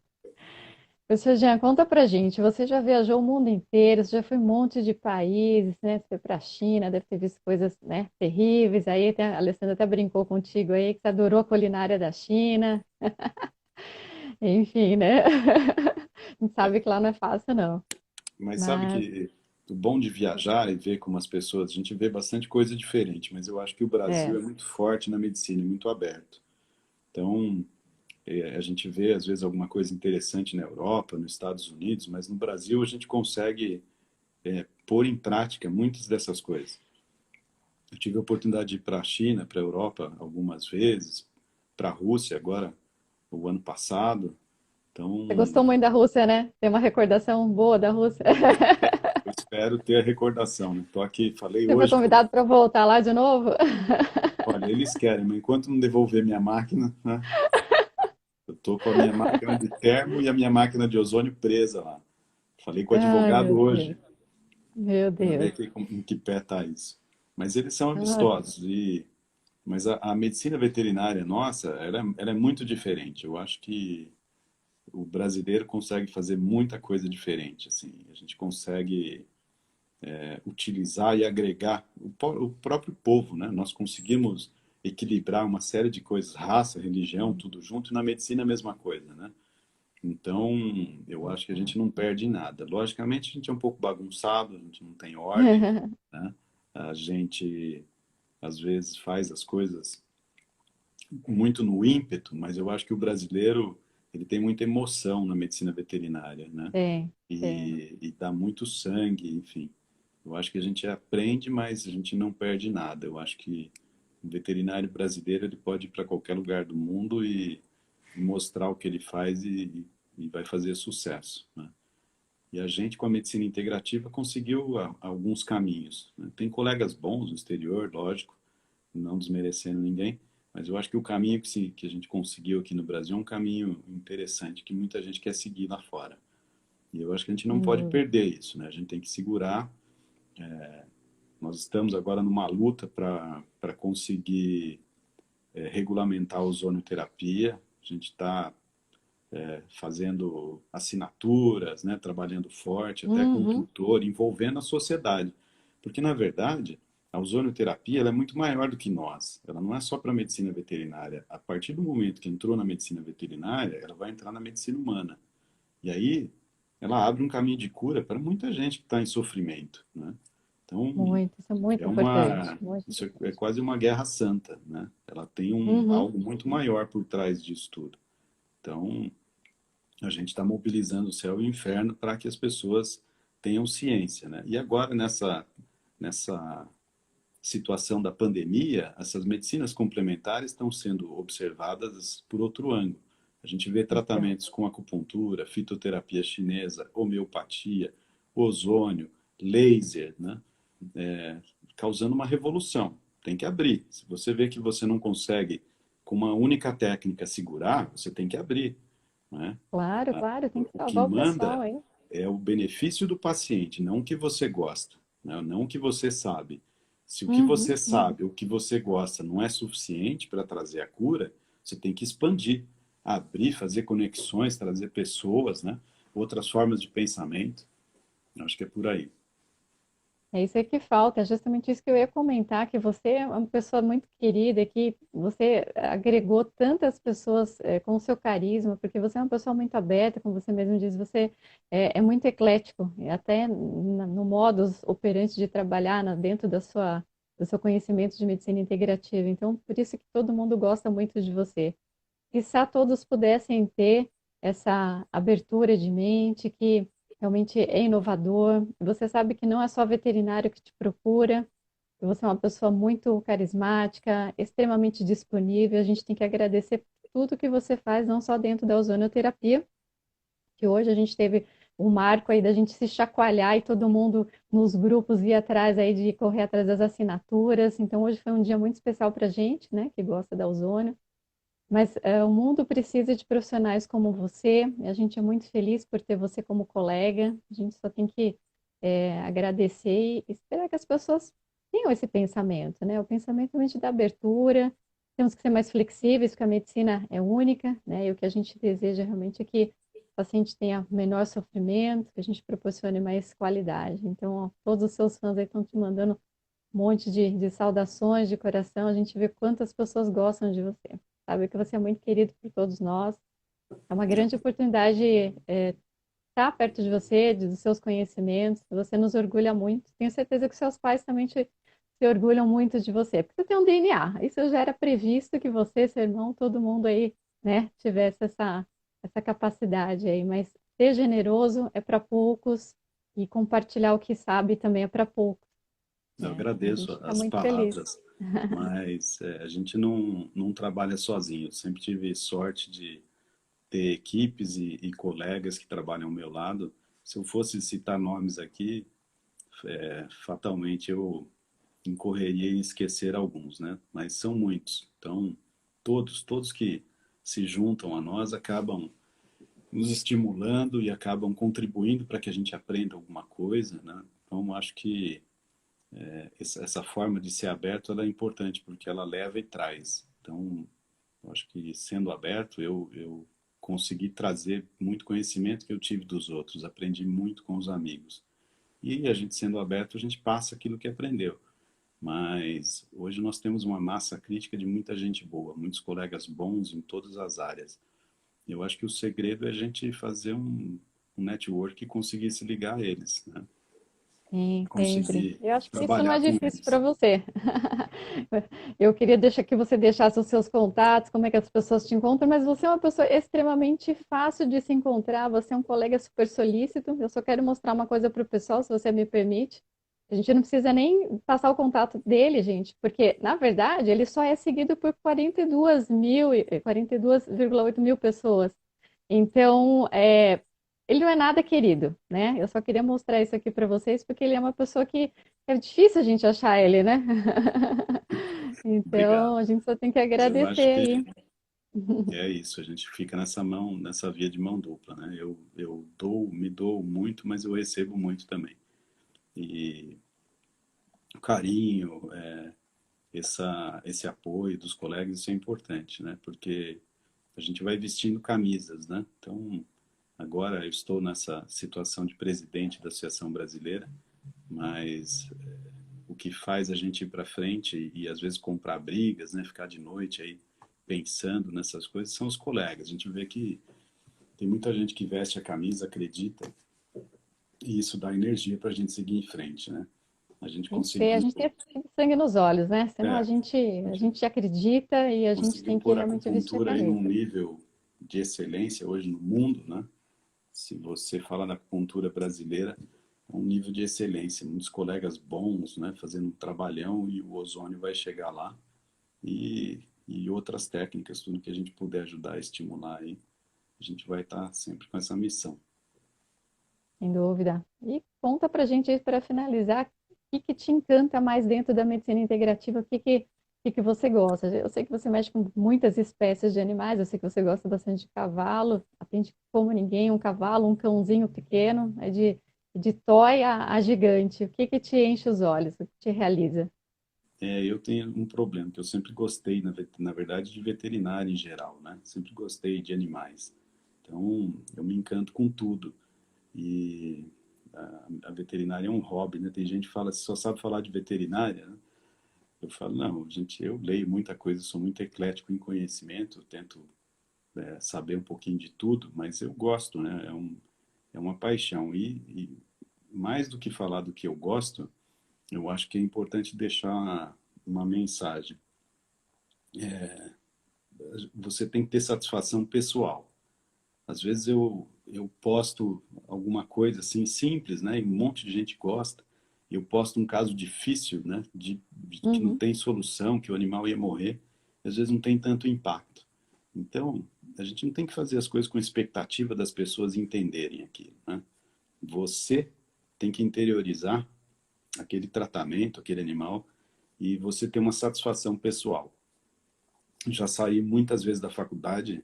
Professor Jean, conta pra gente, você já viajou o mundo inteiro, você já foi em um monte de países, né? Você foi pra China, deve ter visto coisas, né, terríveis. Aí a Alessandra até brincou contigo aí que você adorou a culinária da China. Enfim, né? A gente É, sabe que lá não é fácil, não. mas sabe Mas, que o bom de viajar e ver como as pessoas, a gente vê bastante coisa diferente, mas eu acho que o Brasil é, é muito forte na medicina, é muito aberto. Então, a gente vê às vezes alguma coisa interessante na Europa, nos Estados Unidos, mas no Brasil a gente consegue pôr em prática muitas dessas coisas. Eu tive a oportunidade de ir para a China, para a Europa algumas vezes, para a Rússia agora, o ano passado. você Então, gostou muito da Rússia, né? Tem uma recordação boa da Rússia. eu espero ter a recordação, né? Tô aqui, falei Você foi hoje, convidado para voltar lá de novo? olha, eles querem, mas enquanto não devolver minha máquina, né? Eu tô com a minha máquina de termo e a minha máquina de ozônio presa lá. Falei com o Ai, advogado meu Deus. hoje, Meu para ver Deus. em que pé tá isso. Mas eles são Nossa. amistosos mas a medicina veterinária nossa, ela é muito diferente. Eu acho que o brasileiro consegue fazer muita coisa diferente, assim. A gente consegue utilizar e agregar o próprio povo, né? Nós conseguimos equilibrar uma série de coisas, raça, religião, tudo junto, e na medicina a mesma coisa, né? Então, eu acho que a gente não perde nada. Logicamente, a gente é um pouco bagunçado, a gente não tem ordem, né? A gente, às vezes, faz as coisas muito no ímpeto, mas eu acho que o brasileiro, ele tem muita emoção na medicina veterinária, né? Tem, tem. E dá muito sangue, enfim. Eu acho que a gente aprende, mas a gente não perde nada. Eu acho que o veterinário brasileiro ele pode ir para qualquer lugar do mundo e mostrar o que ele faz e vai fazer sucesso, né? E a gente, com a medicina integrativa, conseguiu alguns caminhos, né? Tem colegas bons no exterior, lógico, não desmerecendo ninguém, mas eu acho que o caminho que a gente conseguiu aqui no Brasil é um caminho interessante, que muita gente quer seguir lá fora. E eu acho que a gente não Sem pode dúvida. perder isso, né? A gente tem que segurar. Nós estamos agora numa luta para conseguir regulamentar a ozonioterapia. A gente está fazendo assinaturas, né, trabalhando forte, até com o Uhum. tutor, envolvendo a sociedade. Porque, na verdade, a ozonioterapia ela é muito maior do que nós. Ela não é só para a medicina veterinária. A partir do momento que entrou na medicina veterinária, ela vai entrar na medicina humana. E aí, ela abre um caminho de cura para muita gente que está em sofrimento, né? Então, Muito, isso é muito é importante. uma, Muito isso é importante. quase uma guerra santa, né? Ela tem Uhum. algo muito maior por trás disso tudo. Então, a gente está mobilizando o céu e o inferno para que as pessoas tenham ciência, né? E agora, nessa situação da pandemia, essas medicinas complementares estão sendo observadas por outro ângulo. A gente vê Então, tratamentos com acupuntura, fitoterapia chinesa, homeopatia, ozônio, laser, né? Causando uma revolução. Tem que abrir. Se você vê que você não consegue, com uma única técnica, segurar, você tem que abrir, né? claro, claro, tem que O que salvar o pessoal manda aí. é o benefício do paciente, não o que você gosta, né? Não o que você sabe. Se o que Uhum, você uhum. sabe, o que você gosta não é suficiente para trazer a cura, você tem que expandir, abrir, fazer conexões, trazer pessoas, né? Outras formas de pensamento. Eu acho que é por aí. É isso aí que falta, é justamente isso que eu ia comentar, que você é uma pessoa muito querida, que você agregou tantas pessoas com o seu carisma, porque você é uma pessoa muito aberta, como você mesmo diz, você é muito eclético, e até no modus operandi de trabalhar dentro do seu conhecimento de medicina integrativa. Então, por isso que todo mundo gosta muito de você. Quizá todos pudessem ter essa abertura de mente, que realmente é inovador. Você sabe que não é só veterinário que te procura, que você é uma pessoa muito carismática, extremamente disponível. A gente tem que agradecer por tudo que você faz, não só dentro da ozonoterapia, que hoje a gente teve um marco aí da gente se chacoalhar e todo mundo nos grupos ir atrás aí de correr atrás das assinaturas. Então hoje foi um dia muito especial para a gente, né, que gosta da ozônio. Mas o mundo precisa de profissionais como você. E a gente é muito feliz por ter você como colega. A gente só tem que agradecer e esperar que as pessoas tenham esse pensamento, né? O pensamento realmente da abertura. Temos que ser mais flexíveis, porque a medicina é única, né? E o que a gente deseja realmente é que o paciente tenha menor sofrimento, que a gente proporcione mais qualidade. Então, ó, todos os seus fãs aí estão te mandando um monte de saudações de coração. A gente vê quantas pessoas gostam de você. Sabe que você é muito querido por todos nós. É uma grande oportunidade estar perto de você, dos seus conhecimentos. Você nos orgulha muito. Tenho certeza que seus pais também se orgulham muito de você, porque você tem um DNA. Isso já era previsto que você, seu irmão, todo mundo aí, né, tivesse essa capacidade aí. Mas ser generoso é para poucos e compartilhar o que sabe também é para poucos. Eu A agradeço gente fica as muito feliz. palavras, mas a gente não trabalha sozinho. Eu sempre tive sorte de ter equipes e colegas que trabalham ao meu lado. Se eu fosse citar nomes aqui, fatalmente eu incorreria em esquecer alguns, né? Mas são muitos. Então, todos que se juntam a nós acabam nos estimulando e acabam contribuindo para que a gente aprenda alguma coisa, né? Então, acho que essa forma de ser aberto ela é importante porque ela leva e traz. Então, eu acho que sendo aberto, eu consegui trazer muito conhecimento que eu tive dos outros, aprendi muito com os amigos. E a gente sendo aberto, a gente passa aquilo que aprendeu. Mas hoje nós temos uma massa crítica de muita gente boa, muitos colegas bons em todas as áreas. Eu acho que o segredo é a gente fazer um network e conseguir se ligar a eles, né? Sim, sempre. Conseguir Eu acho que isso não trabalhar é com difícil para eles. você. Eu queria deixar que você deixasse os seus contatos, como é que as pessoas te encontram, mas você é uma pessoa extremamente fácil de se encontrar, você é um colega super solícito. Eu só quero mostrar uma coisa para o pessoal, se você me permite. A gente não precisa nem passar o contato dele, gente, porque, na verdade, ele só é seguido por 42 mil, 42,8 mil pessoas. Então, ele não é nada querido, né? Eu só queria mostrar isso aqui para vocês, porque ele é uma pessoa que é difícil a gente achar ele, né? Então, Obrigado. a gente só tem que Mas eu agradecer acho que aí. é isso, a gente fica nessa mão, nessa via de mão dupla, né? Eu dou, me dou muito, mas eu recebo muito também. E o carinho, esse apoio dos colegas, isso é importante, né? Porque a gente vai vestindo camisas, né? Então, agora eu estou nessa situação de presidente da Associação Brasileira, mas o que faz a gente ir para frente e às vezes comprar brigas, né? Ficar de noite aí pensando nessas coisas são os colegas. A gente vê que tem muita gente que veste a camisa, acredita, e isso dá energia para a gente seguir em frente, né? A gente Tem que ter, a conseguiu, gente tem sangue nos olhos, né? Senão é, a gente acredita e a gente conseguiu tem que pôr a realmente vestir a acupuntura aí num camisa. nível de excelência hoje no mundo, né? Se você fala da acupuntura brasileira, é um nível de excelência, muitos colegas bons, né, fazendo um trabalhão e o ozônio vai chegar lá e outras técnicas, tudo que a gente puder ajudar a estimular aí, a gente vai estar sempre com essa missão. Sem dúvida. E conta pra gente aí para finalizar, o que que te encanta mais dentro da medicina integrativa? O que que você gosta? Eu sei que você mexe com muitas espécies de animais, eu sei que você gosta bastante de cavalo, atende como ninguém, um cavalo, um cãozinho pequeno, de toy a gigante. O que que te enche os olhos? O que te realiza? Eu tenho um problema, que eu sempre gostei, na verdade, de veterinária em geral, né? Sempre gostei de animais. Então, eu me encanto com tudo. E a veterinária é um hobby, né? Tem gente que fala, só sabe falar de veterinária, né? Eu falo, não, gente, eu leio muita coisa, sou muito eclético em conhecimento, tento saber um pouquinho de tudo, mas eu gosto, né? É uma paixão. E mais do que falar do que eu gosto, eu acho que é importante deixar uma mensagem. Você tem que ter satisfação pessoal. Às vezes eu posto alguma coisa assim simples, né? E um monte de gente gosta. Eu posto um caso difícil, né? De que não Uhum. tem solução, que o animal ia morrer. Às vezes não tem tanto impacto. Então, a gente não tem que fazer as coisas com expectativa das pessoas entenderem aquilo, né? Você tem que interiorizar aquele tratamento, aquele animal, e você ter uma satisfação pessoal. Já saí muitas vezes da faculdade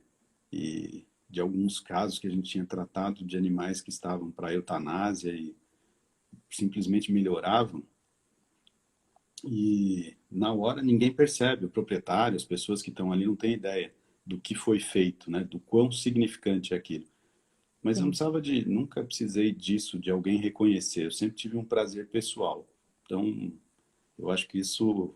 e de alguns casos que a gente tinha tratado de animais que estavam para eutanásia e simplesmente melhoravam. E na hora ninguém percebe, o proprietário, as pessoas que estão ali não têm ideia do que foi feito, né? Do quão significante é aquilo. Mas eu não Sim. precisava de, nunca precisei disso, de alguém reconhecer. Eu sempre tive um prazer pessoal. Então, eu acho que isso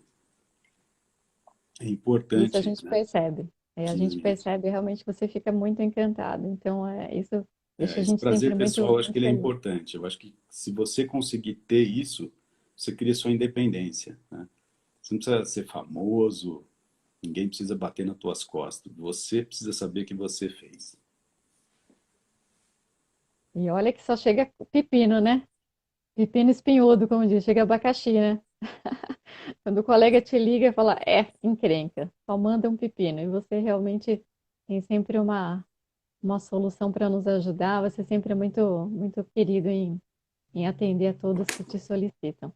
é Isso a importante, gente né? percebe. A gente Que percebe realmente que você fica muito encantado. Então, isso deixa a esse gente sempre prazer pessoal, muito, eu acho que muito ele é feliz. importante. Eu acho que se você conseguir ter isso, você cria sua independência, né? Você não precisa ser famoso, ninguém precisa bater nas tuas costas. Você precisa saber que você fez. E olha que só chega pepino, né? Pepino espinhudo, como diz, chega abacaxi, né? Quando o colega te liga e fala, encrenca, só manda um pepino. E você realmente tem sempre uma solução para nos ajudar. Você sempre é muito, muito querido em atender a todos que te solicitam.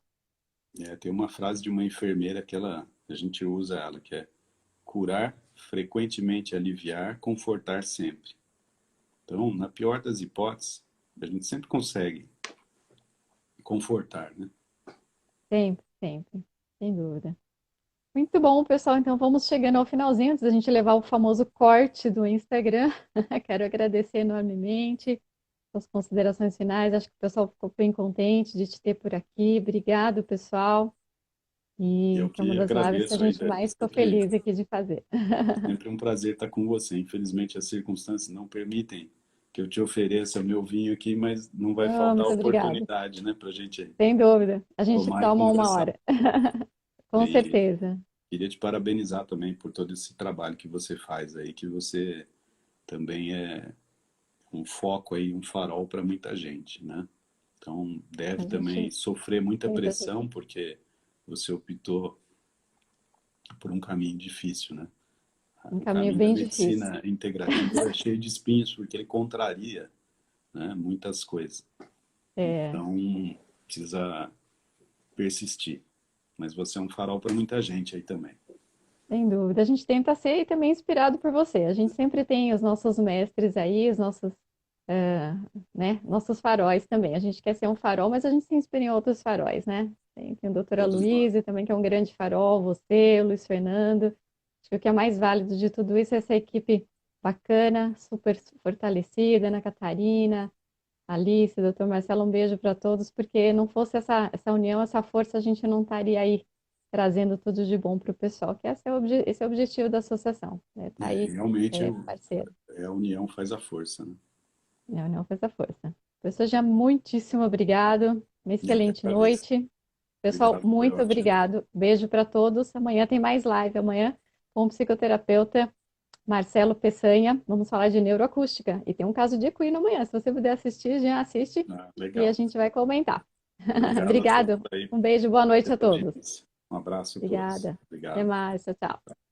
É, tem uma frase de uma enfermeira que a gente usa ela, que é curar, frequentemente aliviar, confortar sempre. Então, na pior das hipóteses, a gente sempre consegue confortar, né? Sempre, sempre, sem dúvida. Muito bom, pessoal. Então vamos chegando ao finalzinho, antes da gente levar o famoso corte do Instagram. Quero agradecer enormemente as considerações finais. Acho que o pessoal ficou bem contente de te ter por aqui. Obrigado, pessoal. E Eu que é uma que das lives que a agradeço aí, gente Dani. mais ficou feliz aqui de fazer. Sempre um prazer estar com você. Infelizmente, as circunstâncias não permitem que eu te ofereça o meu vinho aqui, mas não vai Oh, faltar muito obrigada. oportunidade, né, para a gente Sem dúvida. A gente tomar e toma uma conversar. hora. Com E certeza. queria te parabenizar também por todo esse trabalho que você faz aí, que você também é um foco aí, um farol para muita gente, né? Então, A deve também gente, sofrer muita sem dúvida. pressão, porque você optou por um caminho difícil, né? Um O caminho caminho da bem difícil. medicina integrativa é cheio de espinhos, porque ele contraria, né, muitas coisas. É. Então, precisa persistir. Mas você é um farol para muita gente aí também. Sem dúvida. A gente tenta ser também inspirado por você. A gente sempre tem os nossos mestres aí, os nossos, eh, né, nossos faróis também. A gente quer ser um farol, mas a gente se inspira em outros faróis, né? Tem o doutor Todos nós. Aloysio também, que é um grande farol, você, o Luiz Fernando. Acho que o que é mais válido de tudo isso é essa equipe bacana, super fortalecida, Ana Catarina, Alice, doutor Marcelo, um beijo para todos, porque não fosse essa união, essa força, a gente não estaria aí trazendo tudo de bom para o pessoal, que esse é o objetivo da associação, né? Tá É, aí, realmente parceiro, a união faz a força, né? né? A união faz a força. Pessoal, já muitíssimo obrigado, uma Eu que excelente agradeço. noite. Pessoal, Obrigado, foi muito ótimo. obrigado. Beijo para todos. Amanhã tem mais live. Amanhã com o psicoterapeuta Marcelo Peçanha. Vamos falar de neuroacústica. E tem um caso de equino amanhã. Se você puder assistir, já assiste Ah, e a legal. gente vai comentar. Obrigado a todos Obrigado. aí Um beijo, boa noite a pela todos. audiência. Um abraço a todos. Obrigada. Até Obrigado. mais. Tchau, tchau.